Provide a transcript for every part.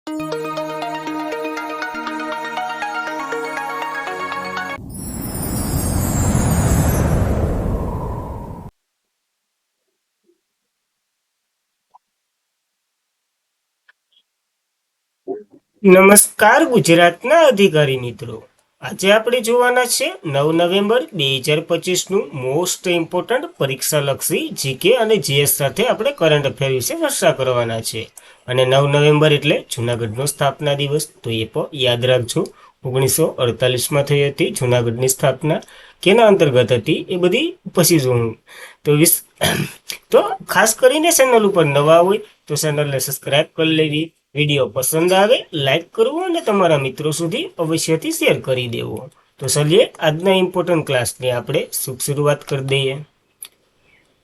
નમસ્કાર ગુજરાતના અધિકારી મિત્રો, આજે આપણે જોવાના છે 9 નવેમ્બર 2025 મોસ્ટ ઇમ્પોર્ટન્ટ પરીક્ષાલક્ષી જીકે અને જીએસ સાથે આપણે કરંટ અફેર વિશે ચર્ચા કરવાના છે. અને 9 નવેમ્બર એટલે જૂનાગઢનો સ્થાપના દિવસ, તો એ પણ યાદ રાખજો. 1948માં થઈ હતી જૂનાગઢની સ્થાપના. કેના અંતર્ગત હતી એ બધી પછી જોવું. તો ખાસ કરીને ચેનલ ઉપર નવા હોય તો ચેનલને સબસ્ક્રાઇબ કરી લેવી. વિડીયો પસંદ આવે લાઈક કરવો અને તમારા મિત્રો સુધી અવશ્યથી શેર કરી દેવો. તો ચલીએ આજના ઇમ્પોર્ટન્ટ ક્લાસની આપણે શુભ શરૂઆત કરી દઈએ.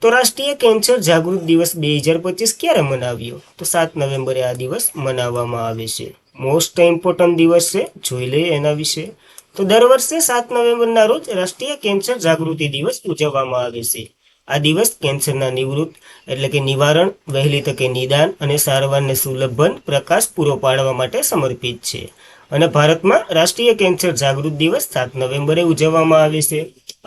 તો રાષ્ટ્રીય કેન્સર જાગૃત દિવસ 2025 ક્યારે મનાવ્યો? તો 7 નવેમ્બરે આ દિવસ મનાવવામાં આવે છે. મોસ્ટ ઇમ્પોર્ટન્ટ દિવસ છે, જોઈ લઈએ એના વિશે. તો દર વર્ષે 7 નવેમ્બરના રોજ રાષ્ટ્રીય કેન્સર જાગૃતિ દિવસ ઉજવવામાં આવે છે. આ દિવસ કેન્સરના નિવૃત્ત એટલે કે નિવારણ, વહેલી તકે નિદાન અને સારવારને સુલભ પ્રકાશ પૂરો પાડવા માટે સમર્પિત છે. અને ભારતમાં રાષ્ટ્રીય કેન્સર જાગૃત દિવસ 7 નવેમ્બરે ઉજવવામાં આવે છે.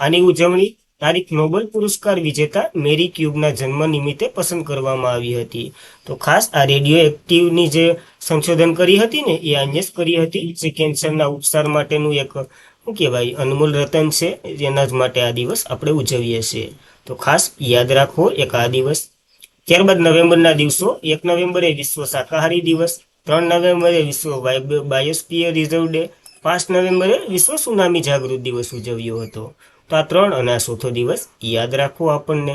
આની ઉજવણી તારીખ નોબેલ પુરસ્કાર વિજેતા મેરી ક્યુબના જન્મ નિમિત્તે પસંદ કરવામાં આવી હતી. તો ખાસ આ રેડિયો એક્ટિવની જે સંશોધન કરી હતી ને એ આને જ કરી હતી, જે કેન્સરના ઉપચાર માટેનું એક શું કહેવાય અનમોલ રતન છે, જેના જ માટે આ દિવસ આપણે ઉજવીએ છીએ. તો ખાસ યાદ રાખો એક આ દિવસ. ત્યારબાદ નવેમ્બરના દિવસો: 1 નવેમ્બરે વિશ્વ શાકાહારી દિવસ, 3 નવેમ્બરે વિશ્વ બાયોસ્ફિયર રિઝર્વ ડે, 5 નવેમ્બરે વિશ્વ સુનામી જાગૃત દિવસ ઉજવ્યો હતો. તો આ 3 અને આ ચોથો દિવસ યાદ રાખવો આપણને.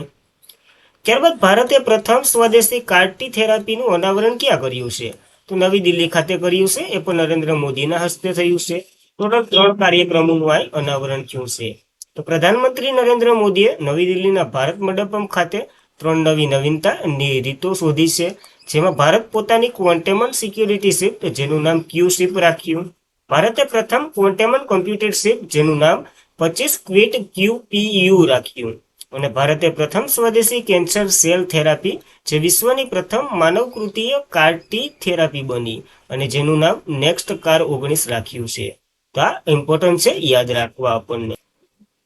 ત્યારબાદ ભારતે પ્રથમ સ્વદેશી CAR-T થેરાપીનું અનાવરણ ક્યાં કર્યું છે? તો નવી દિલ્હી ખાતે કર્યું છે. એ પણ નરેન્દ્ર મોદીના હસ્તે થયું છે. ટોટલ 3 કાર્યક્રમોનું આ અનાવરણ થયું છે. તો પ્રધાનમંત્રી નરેન્દ્ર મોદીએ નવી દિલ્હીના ભારત મંડપમ ખાતે 3 નવી નવીનતાની રીતો શોધી છે, જેમાં ભારત પોતાની ક્વોન્ટેમન સિક્યોરિટી શિપ જેનું નામ ક્યુ-શિપ રાખ્યું. ભારતે પ્રથમ ક્વોન્ટેમન કોમ્પ્યુટેડ શિપ જેનું નામ 25 ક્વિટ QPU રાખ્યું. અને ભારતે પ્રથમ સ્વદેશી કેન્સર સેલ થેરાપી જે વિશ્વની પ્રથમ માનવકૃતીય CAR-T થેરાપી બની અને જેનું નામ નેક્સ્ટ CAR-19 રાખ્યું છે. તો આ ઇમ્પોર્ટન્ટ છે, યાદ રાખવા આપણને.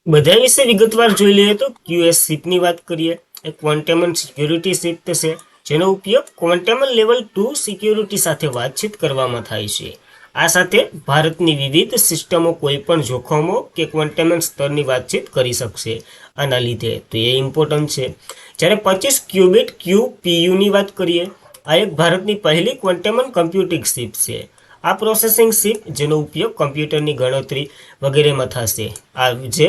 બધા વિશે વિગતવાર જોઈ લઈએ તો QS શિપની વાત કરીએ. એ ક્વોન્ટેમન સિક્યોરિટી શિપ છે, જેનો ઉપયોગ ક્વોન્ટેમન લેવલ 2 સિક્યોરિટી સાથે વાતચીત કરવામાં થાય છે. આ સાથે ભારતની વિવિધ સિસ્ટમો કોઈપણ જોખમો કે ક્વોન્ટેમન સ્તરની વાતચીત કરી શકશે આના લીધે. તો એ ઇમ્પોર્ટન્ટ છે. જ્યારે 25 ક્યુબિટ QPUની વાત કરીએ, આ એક ભારતની પહેલી ક્વોન્ટેમન કમ્પ્યુટિંગ શિપ છે. આ પ્રોસેસિંગ શિપ જેનો ઉપયોગ કમ્પ્યુટરની ગણતરી વગેરેમાં થશે. આ જે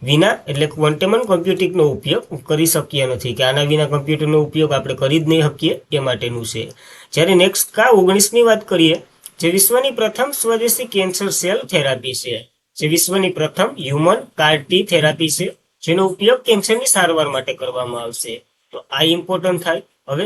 વિના એટલે ક્વોન્ટેમન કમ્પ્યુટિંગનો ઉપયોગ કરી શકીએ નથી, કે આના વિના કમ્પ્યુટરનો ઉપયોગ આપણે કરી જ નહીં શકીએ એ માટેનું છે. જ્યારે નેક્સ્ટ CAR-19ની વાત કરીએ, જે વિશ્વની પ્રથમ સ્વદેશી કેન્સર સેલ થેરાપી છે, જે વિશ્વની પ્રથમ હ્યુમન CAR-T થેરાપી છે, જેનો ઉપયોગ કેન્સરની સારવાર માટે કરવામાં આવશે. તો આ ઇમ્પોર્ટન્ટ થાય. હવે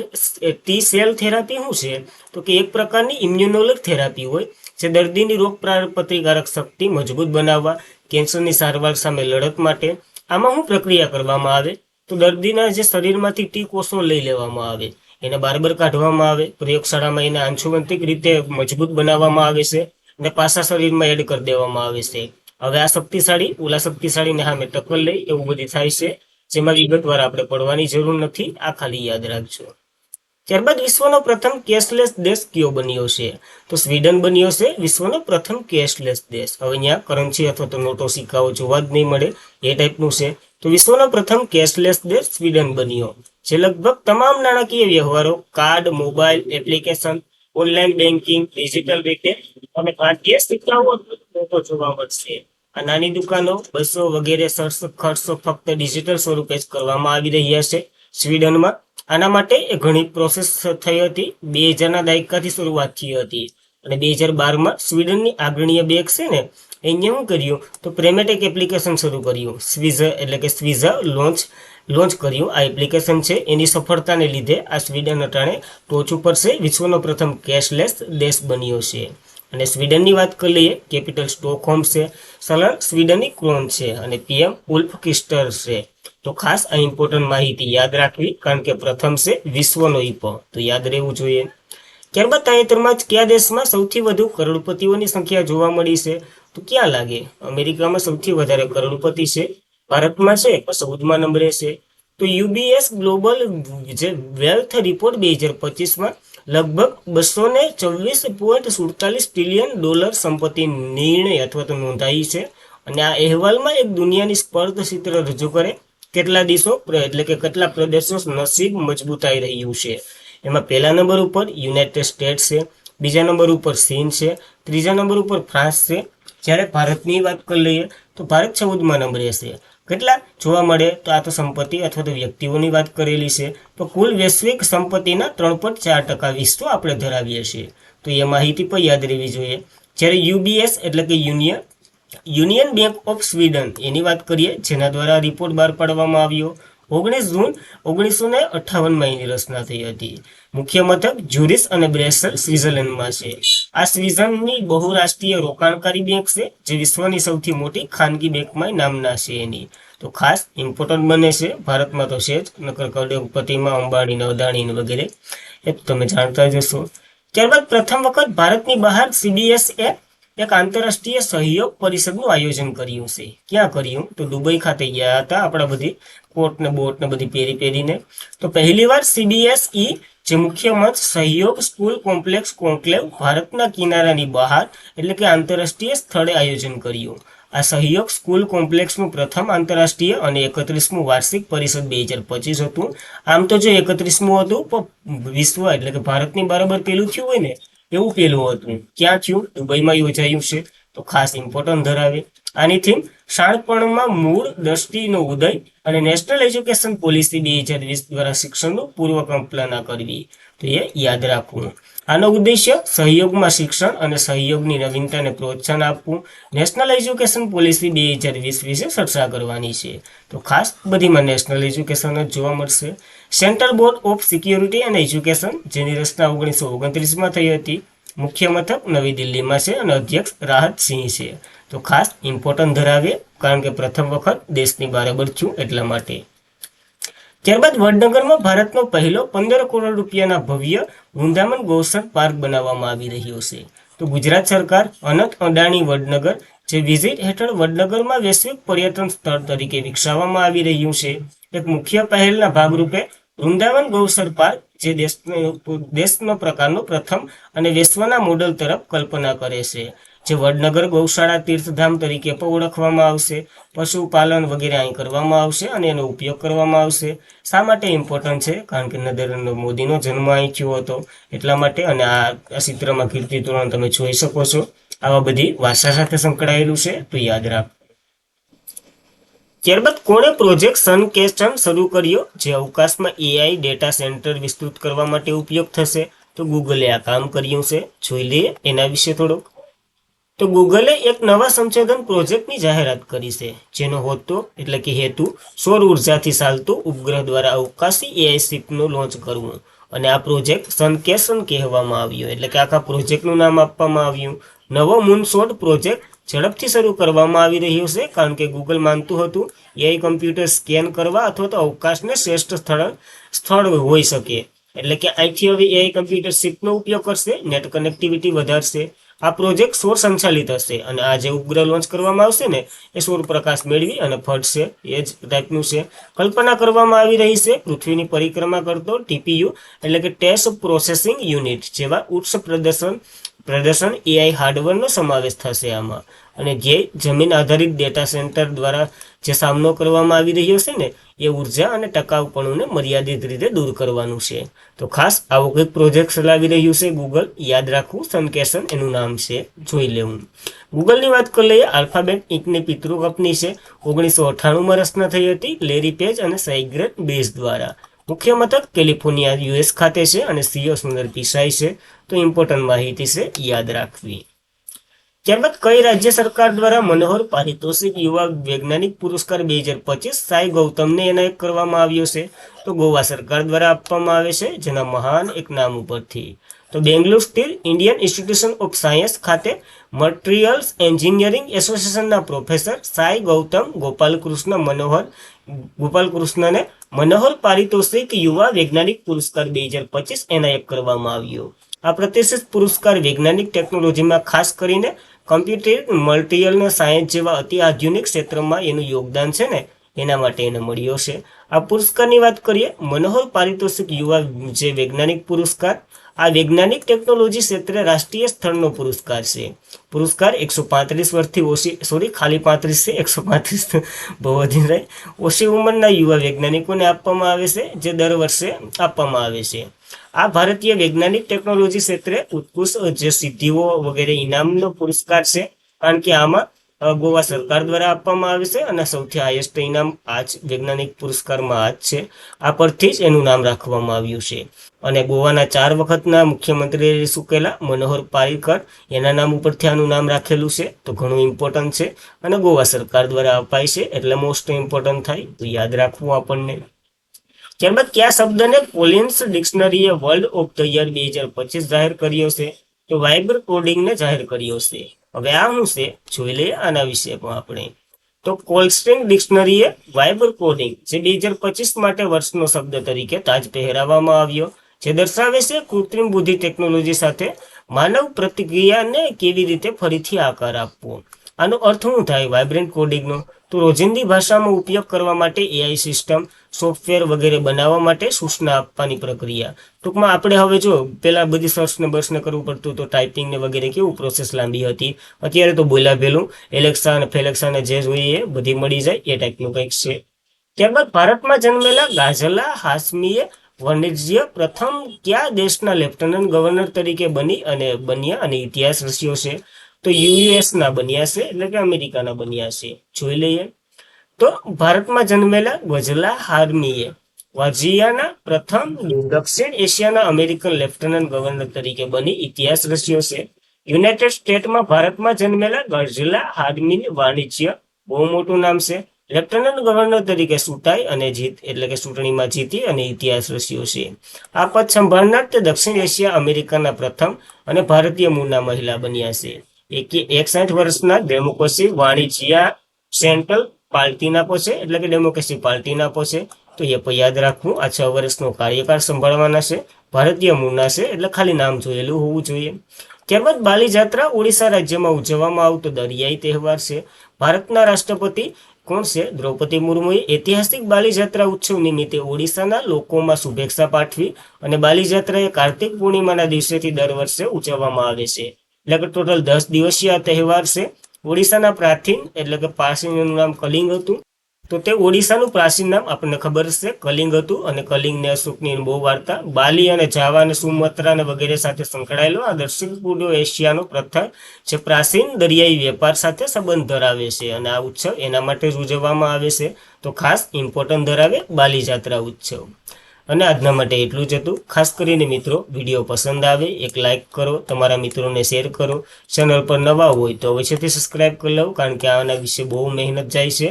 ટી સેલ થેરાપી શું છે? તો કે એક પ્રકારની ઇમ્યુનોલોગ થેરાપી હોય, જે દર્દીની રોગ પ્રતિકારક શક્તિ મજબૂત બનાવવા, કેન્સરની સારવાર સામે લડત માટે. આમાં શું પ્રક્રિયા કરવામાં આવે? તો દર્દીના જે શરીરમાંથી ટી કોષો લઈ લેવામાં આવે, એને બારબર કાઢવામાં આવે, પ્રયોગશાળામાં એને આંશુવંતિક રીતે મજબૂત બનાવવામાં આવે છે અને પાછા શરીરમાં એડ કરી દેવામાં આવે છે. હવે આ શક્તિશાળી ઓલા શક્તિશાળીને સામે ટક્કર લે એવું બધી થાય છે, જેમાં વિગતવાર આપણે પડવાની જરૂર નથી, આ ખાલી યાદ રાખજો. ત્યારબાદ વિશ્વનો પ્રથમ કેશલેસ દેશ કયો બન્યો છે? તો સ્વીડન બન્યો છે વિશ્વનો પ્રથમ કેશલેસ દેશ. હવે અહીંયા કરન્સી અથવા તો નોટો સિક્કાઓ જોવા જ નહીં મળે એ ટાઈપનું છે. તો વિશ્વનો પ્રથમ કેશલેસ દેશ સ્વીડન બન્યો, જે લગભગ તમામ નાણાકીય વ્યવહારો card, mobile application, online banking, digital રીતે અને ભારતીય સિક્કાઓ નોટો જોવા મળશે. આ નાની દુકાનો, બસો વગેરે ખર્ચો ફક્ત ડિજિટલ સ્વરૂપે જ કરવામાં આવી રહ્યા છે સ્વીડનમાં. આના માટે ઘણી પ્રોસેસ થઈ હતી. 2000ના દાયકાથી શરૂઆત થઈ હતી અને 2012માં સ્વીડનની આગ્રણીય બેંક છે ને એને શું કર્યું? તો પ્રેમેટેક એપ્લિકેશન શરૂ કર્યું. સ્વીઝા લોન્ચ કર્યું. આ એપ્લિકેશન છે, એની સફળતાને લીધે આ સ્વીડન અટાણે ટોચ ઉપર છે, વિશ્વનો પ્રથમ કેશલેસ દેશ બન્યો છે. અને સ્વીડનની વાત કરી લઈએ, કેપિટલ સ્ટોકહોમ છે, ચલણ સ્વીડનની ક્રોન છે અને PM ઉલ્ફ ક્રિસ્ટર છે. તો ખાસ આ ઇમ્પોર્ટન્ટ માહિતી યાદ રાખવી, કારણ કે પ્રથમ છે વિશ્વનો IPO, તો યાદ રહેવું જોઈએ. ત્યારબાદ તાજેતરમાં જ કયા દેશમાં સૌથી વધુ કરોડપતિઓની સંખ્યા જોવા મળી છે? તો ક્યાં લાગે? અમેરિકામાં સૌથી વધારે કરોડપતિ છે. ભારતમાં છે 14મા નંબરે છે. તો યુબીએસ ગ્લોબલ જે વેલ્થ રિપોર્ટ 2025માં લગભગ $224.47 ટ્રિલિયન સંપત્તિ નિર્ણય અથવા તો નોંધાઈ છે. અને આ અહેવાલમાં એક દુનિયાની સ્પર્ધ ચિત્ર રજૂ કરે કેટલા દેશો એટલે કે કેટલા પ્રદેશો નસીબ મજબૂતાઈ રહ્યું છે. એમાં પહેલા નંબર ઉપર યુનાઇટેડ સ્ટેટ્સ છે, બીજા નંબર ઉપર ચીન છે, ત્રીજા નંબર ઉપર ફ્રાન્સ છે. જ્યારે ભારતની વાત કરી લઈએ તો ભારત 14મા નંબરે છે. કેટલા જોવા મળે? તો આ તો સંપત્તિ અથવા તો વ્યક્તિઓની વાત કરેલી છે. તો કુલ વૈશ્વિક સંપત્તિના 3.4% વિશ્વ આપણે ધરાવીએ છીએ. તો એ માહિતી પણ યાદ રહેવી જોઈએ. જ્યારે યુબીએસ એટલે કે યુનિયન બેંક ઓફ સ્વીડન એની વાત કરીએ, જેના દ્વારા રિપોર્ટ બહાર પાડવામાં આવ્યો 19 જૂન 1958માં એની રચના થઈ હતી. મુખ્ય મથક ઝ્યુરિચ અને બ્રેસલ સ્વિટ્ઝરલેન્ડમાં છે. આ સ્વિટ્ઝરલેન્ડની બહુરાષ્ટ્રીય રોકાણકારી બેંક છે, જે વિશ્વની સૌથી મોટી ખાનગી બેંકમાં નામના છે એની. તો ખાસ ઇમ્પોર્ટન્ટ બને છે. ભારતમાં તો છે જ, નકર કરોડપતિમાં અંબાણી, અદાણી વગેરે એ તમે જાણતા જ હશો. ત્યારબાદ પ્રથમ વખત ભારતની બહાર સીબીએસએ એક આંતરરાષ્ટ્રીય સહયોગ પરિષદનું આયોજન કર્યું છે. ક્યાં કર્યું? તો દુબઈ ખાતે ગયા હતા, આપણા બધી કોટ ને બોટ ને બધી પહેરીને. તો પહેલીવાર સીબીએસઈ જે મુખ્ય મંચ સહયોગ સ્કૂલ કોમ્પ્લેક્સ કોન્ક્લેવ ભારતના કિનારાની બહાર એટલે કે આંતરરાષ્ટ્રીય સ્થળે આયોજન કર્યું. આ સહયોગ સ્કૂલ કોમ્પ્લેક્સનું પ્રથમ આંતરરાષ્ટ્રીય અને 31મું વાર્ષિક પરિષદ 2025 હતું. આમ તો જો 31મું હતું પણ વિશ્વ એટલે કે ભારતની બરાબર પેલું થયું હોય ને એવું પેલું હતું. ક્યાં થયું? દુબઈમાં યોજાયું છે. તો ખાસ ઇમ્પોર્ટન્ટ ધરાવે. આની થીમ શાણપણમાં મૂળ દ્રષ્ટિનો ઉદય અને નેશનલ એજ્યુકેશન પોલિસી 2020 દ્વારા શિક્ષણનું પૂર્વકલ્પના કરવી. તો એ યાદ રાખવું. આનો ઉદ્દેશ્ય સહયોગમાં શિક્ષણ અને સહયોગની નવીનતાને પ્રોત્સાહન આપવું. નેશનલ એજ્યુકેશન પોલિસી 2020 વિશે ચર્ચા કરવાની છે. તો ખાસ બધીમાં નેશનલ એજ્યુકેશન જ જોવા મળશે. Central board of security and education, જેની રચના 1929માં થઈ હતી. મુખ્ય મથક નવી દિલ્હીમાં છે અને અધ્યક્ષ રાહત સિંહ છે. તો ખાસ ઇમ્પોર્ટન્ટ ધરાવે, કારણ કે પ્રથમ વખત દેશની બરાબર થયું એટલા માટે. ત્યારબાદ વડનગરમાં ભારતનો પહેલો 15 કરોડ રૂપિયાના ભવ્ય વૃંદાવન ગૌસર પાર્ક બનાવવામાં આવી રહ્યો છે. તો ગુજરાત સરકાર અનંત અદાણી વડનગર જે વિઝિટ હેઠળ વડનગરમાં વૈશ્વિક પર્યટન સ્થળ તરીકે વિકસાવવામાં આવી રહ્યું છે. એક મુખ્ય પહેલના ભાગરૂપે વૃંદાવન ગૌસર પાર્ક જે દેશનો પ્રકારનો પ્રથમ અને વિશ્વના મોડલ તરફ કલ્પના કરે છે. જે વડનગર ગૌશાળા તીર્થધામ તરીકે પણ ઓળખવામાં આવશે. પશુપાલન વગેરે અહીં કરવામાં આવશે અને એનો ઉપયોગ કરવામાં આવશે. શા માટે ઇમ્પોર્ટન્ટ છે? કારણ કે નરેન્દ્ર મોદીનો જન્મ અહીં થયો હતો એટલા માટે. અને આ ચિત્રમાં કીર્તિ તોરણ તમે જોઈ શકો છો. આવા બધી ભાષા સાથે સંકળાયેલું છે, તો યાદ રાખો. ત્યારબાદ કોણે પ્રોજેક્ટ સનકેસ્ટન શરૂ કર્યો, જે અવકાશમાં એઆઈ ડેટા સેન્ટર વિસ્તૃત કરવા માટે ઉપયોગ થશે? તો ગૂગલે આ કામ કર્યું છે. જોઈ લઈએ એના વિશે થોડુંક. તો ગૂગલે એક નવા સંશોધન પ્રોજેક્ટની જાહેરાત કરી છે, જેનો હોદ્દો એટલે કે હેતુ સૌર ઉર્જાથી ચાલતું ઉપગ્રહ દ્વારા અવકાશી એઆઈ શિપનું લોન્ચ કરવું. અને આ પ્રોજેક્ટ સનકેસન કહેવામાં આવ્યો, એટલે કે આખા પ્રોજેક્ટનું નામ આપવામાં આવ્યું. નવો મૂનશોટ પ્રોજેક્ટ ઝડપથી શરૂ કરવામાં આવી રહ્યો છે, કારણ કે ગૂગલ માનતું હતું એઆઈ કમ્પ્યુટર સ્કેન કરવા અથવા તો અવકાશને શ્રેષ્ઠ સ્થળ હોઈ શકે. એટલે કે અહીંથી હવે એઆઈ કમ્પ્યુટર શિપનો ઉપયોગ કરશે, નેટ કનેક્ટિવિટી વધારશે. આ પ્રોજેક્ટ સૌર સંચાલિત હશે અને આ જે ઉપગ્રહ લોન્ચ કરવામાં આવશે ને એ સૌર પ્રકાશ મેળવી અને ફરશે, એ જ ટાઈપનું છે. કલ્પના કરવામાં આવી રહી છે પૃથ્વીની પરિક્રમા કરતો ટીપીયુ એટલે કે ટેસ્ટ પ્રોસેસિંગ યુનિટ જેવા ઉચ્ચ પ્રદર્શન એઆઈ હાર્ડવેરનો સમાવેશ થશે આમાં. અને જે જમીન આધારિત ડેટા સેન્ટર દ્વારા જે સામનો કરવામાં આવી રહ્યો છે ને એ ઉર્જા અને ટકાઉપણુંને મર્યાદિત રીતે દૂર કરવાનું છે. તો ખાસ આવો કંઈક પ્રોજેક્ટ ચલાવી રહ્યું છે ગૂગલ, યાદ રાખવું. સનકેસન એનું નામ છે, જોઈ લેવું. ગૂગલની વાત કરી લઈએ. આલ્ફાબેટ ઇન્કની પિતૃ કંપની છે. 1998માં રચના થઈ હતી લેરી પેજ અને સાઇગ્રેટ બેઝ દ્વારા. મુખ્ય મથક કેલિફોર્નિયા યુએસ ખાતે છે અને સીઓ સુંદર પિચાઈ છે. તો ઇમ્પોર્ટન્ટ માહિતી છે, યાદ રાખવી. ત્યારબાદ કઈ રાજ્ય સરકાર દ્વારા મનોહર પારિતોષિક યુવા વૈજ્ઞાનિક પુરસ્કાર 2025 સાઈ ગૌતમને એનાયત કરવામાં આવ્યો છે? તો ગોવા સરકાર દ્વારા આપવામાં આવે છે, જેના મહાન એક નામ ઉપરથી. તો બેંગ્લોર સ્થિત ઇન્ડિયન ઇન્સ્ટિટ્યુશન ઓફ સાયન્સ ખાતે મટીરિયલ્સ એન્જિનિયરિંગ એસોસિએશનના પ્રોફેસર સાઈ ગૌતમ ગોપાલકૃષ્ણને મનોહર પારિતોષિક યુવા વૈજ્ઞાનિક પુરસ્કાર 2025 એનાયત કરવામાં આવ્યો. આ પ્રતિષ્ઠિત પુરસ્કાર વૈજ્ઞાનિક ટેકનોલોજીમાં ખાસ કરીને કમ્પ્યુટર મટીરિયલ સાયન્સ જેવા અતિ આધુનિક ક્ષેત્રમાં એનું યોગદાન છે ને એના માટે એને મળ્યો છે. આ પુરસ્કારની વાત કરીએ, મનોહર પારિતોષિક યુવા જે વૈજ્ઞાનિક પુરસ્કાર, આ વૈજ્ઞાનિક ટેકનોલોજી ક્ષેત્રે રાષ્ટ્રીય સ્તરનો પુરસ્કાર છે. પુરસ્કાર 135 વર્ષથી ખાલી 35 છે, 135 બહુ વધી જાય, ઓછી ઉંમરના યુવા વૈજ્ઞાનિકોને આપવામાં આવે છે, જે દર વર્ષે આપવામાં આવે છે. આ ભારતીય વૈજ્ઞાનિક ટેકનોલોજી ક્ષેત્રે ઉત્કૃષ્ટ જે સિદ્ધિઓ વગેરે ઇનામનો પુરસ્કાર છે, કારણ કે આમાં ગોવા સરકાર દ્વારા આપવામાં આવે છે અને સૌથી હાઈએસ્ટ ઇનામ આ જ વૈજ્ઞાનિક પુરસ્કારમાં આ જ છે. આ પરથી જ એનું નામ રાખવામાં આવ્યું છે. અને ગોવાના 4 વખતના મુખ્યમંત્રી રહી ચૂકેલા મનોહર પારીકર, એના નામ ઉપરથી આનું નામ રાખેલું છે, તો ઘણું ઇમ્પોર્ટન્ટ છે અને ગોવા સરકાર દ્વારા અપાય છે, એટલે મોસ્ટ ઇમ્પોર્ટન્ટ થાય, તો યાદ રાખવું આપણને. ત્યારબાદ કયા શબ્દને કોલિન્સ ડિક્શનરીએ વર્લ્ડ ઓફ ધ યર 2025 જાહેર કર્યો છે? તો વાઇબ્ર કોડિંગને જાહેર કર્યો છે. હવે આ શું છે જોઈ લઈએ આના વિશે પણ આપણે. તો કોલ્સ્ટ્રિંગ ડિક્શનરીએ વાઇબ્ર કોડિંગ જે 2025 માટે વર્ષનો શબ્દ તરીકે તાજ પહેરાવવામાં આવ્યો, જે દર્શાવે છે કૃત્રિમ બુદ્ધિ ટેકનોલોજી સાથે માનવ પ્રતિક્રિયાને કેવી રીતે ફરીથી આકાર આપવો. આનો અર્થ શું થાય વાઇબ્રન્ટ કોડિંગનો? તો રોજિંદી ભાષામાં ઉપયોગ કરવા માટે એઆઈ સિસ્ટમ, સોફ્ટવેર વગેરે બનાવવા માટે સૂચના આપવાની પ્રક્રિયા. ટૂંકમાં આપણે હવે જો પેલા બધી સર્ચને બર્સને કરવું પડતું, તો ટાઈપિંગને વગેરે કેવું પ્રોસેસ લાંબી હતી. અત્યારે તો બોલ્યા પેલું એલેક્સા અને ફેલેક્સાને જે જોઈએ બધી મળી જાય, એ ટાઈપનું કંઈક છે. ત્યારબાદ ભારતમાં જન્મેલા ગાઝલા હાશમીએ વાણિજ્ય પ્રથમ કયા દેશના લેફ્ટનન્ટ ગવર્નર તરીકે બન્યા અને ઇતિહાસ રચ્યો છે? તો યુએસના બન્યા છે, એટલે કે અમેરિકાના બન્યા છે. જોઈ લઈએ. તો ભારતમાં જન્મેલા ગઝલા હાર્મીએ વર્જિયાના પ્રથમ દક્ષિણ એશિયાના અમેરિકન લેફ્ટનન્ટ ગવર્નર તરીકે બની ઇતિહાસ રચ્યો છે. યુનાઇટેડ સ્ટેટમાં ભારતમાં જન્મેલા ગઝલા હાર્મીની વાણિજ્ય બહુ મોટું નામ છે. લેફ્ટનન્ટ ગવર્નર તરીકે ચૂંટાઈ અને એટલે કે ચૂંટણીમાં જીતી અને ઇતિહાસ રચ્યો છે. આ પદ સંભાળનાર તે દક્ષિણ એશિયા અમેરિકાના પ્રથમ અને ભારતીય મૂળના મહિલા બન્યા છે. 61 વર્ષના ડેમોક્રેસી વાણિજ્યા સેન્ટ્રલ પાર્ટીના છે, એટલે કે ડેમોક્રેસી પાર્ટીના છે, તો એ પણ યાદ રાખવું. આ 6 વર્ષનો કાર્યકાળ સંભાળવાના છે, ભારતીય મૂળના છે, એટલે ખાલી નામ જોયેલું હોવું જોઈએ. ત્યારબાદ બાલીજાત્રા ઓડિશા રાજ્યમાં ઉજવવામાં આવતો દરિયાઈ તહેવાર છે. ભારતના રાષ્ટ્રપતિ કોણ છે? દ્રૌપદી મુર્મુએ ઐતિહાસિક બાલીજાત્રા ઉત્સવ નિમિત્તે ઓડિશાના લોકોમાં શુભેચ્છા પાઠવી. અને બાલીજાત્રા એ કાર્તિક પૂર્ણિમાના દિવસેથી દર વર્ષે ઉજવવામાં આવે છે, એટલે કે ટોટલ 10 દિવસીય તહેવાર છે. ઓડિશાના પ્રાચીન એટલે કે પ્રાચીનનું નામ કલિંગ હતું, તો તે ઓડિશાનું પ્રાચીન નામ આપણને ખબર છે કલિંગ હતું. અને કલિંગને અશોકની બહુ વાર્તા બાલી અને જાવા અને સુમત્રા વગેરે સાથે સંકળાયેલો આ દક્ષિણ પૂર્વ એશિયાનો પ્રથમ જે પ્રાચીન દરિયાઈ વેપાર સાથે સંબંધ ધરાવે છે. અને આ ઉત્સવ એના માટે જ ઉજવવામાં આવે છે, તો ખાસ ઇમ્પોર્ટન્ટ ધરાવે બાલીજાત્રા ઉત્સવ. અને આજના માટે એટલું જ હતું. ખાસ કરીને મિત્રો વિડીયો પસંદ આવે એક લાઇક કરો, તમારા મિત્રોને શેર કરો. ચેનલ પર નવા હોય તો અવશ્યથી સબસ્ક્રાઈબ કરી લો, કારણ કે આના વિશે બહુ મહેનત જાય છે,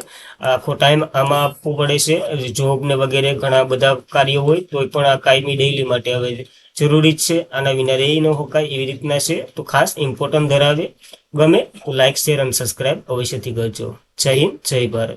આખો ટાઈમ આમાં આપવો પડે છે. જોબ ને વગેરે ઘણા બધા કાર્યો હોય તો પણ આ કાયમી ડેઇલી માટે હવે જરૂરી જ છે. આના વિના રહી ન શકાય એવી રીતના છે, તો ખાસ ઇમ્પોર્ટન્ટ ધરાવે. ગમે તો લાઇક શેર અને સબસ્ક્રાઈબ અવશ્યથી કરજો. જય હિન્દ, જય ભારત.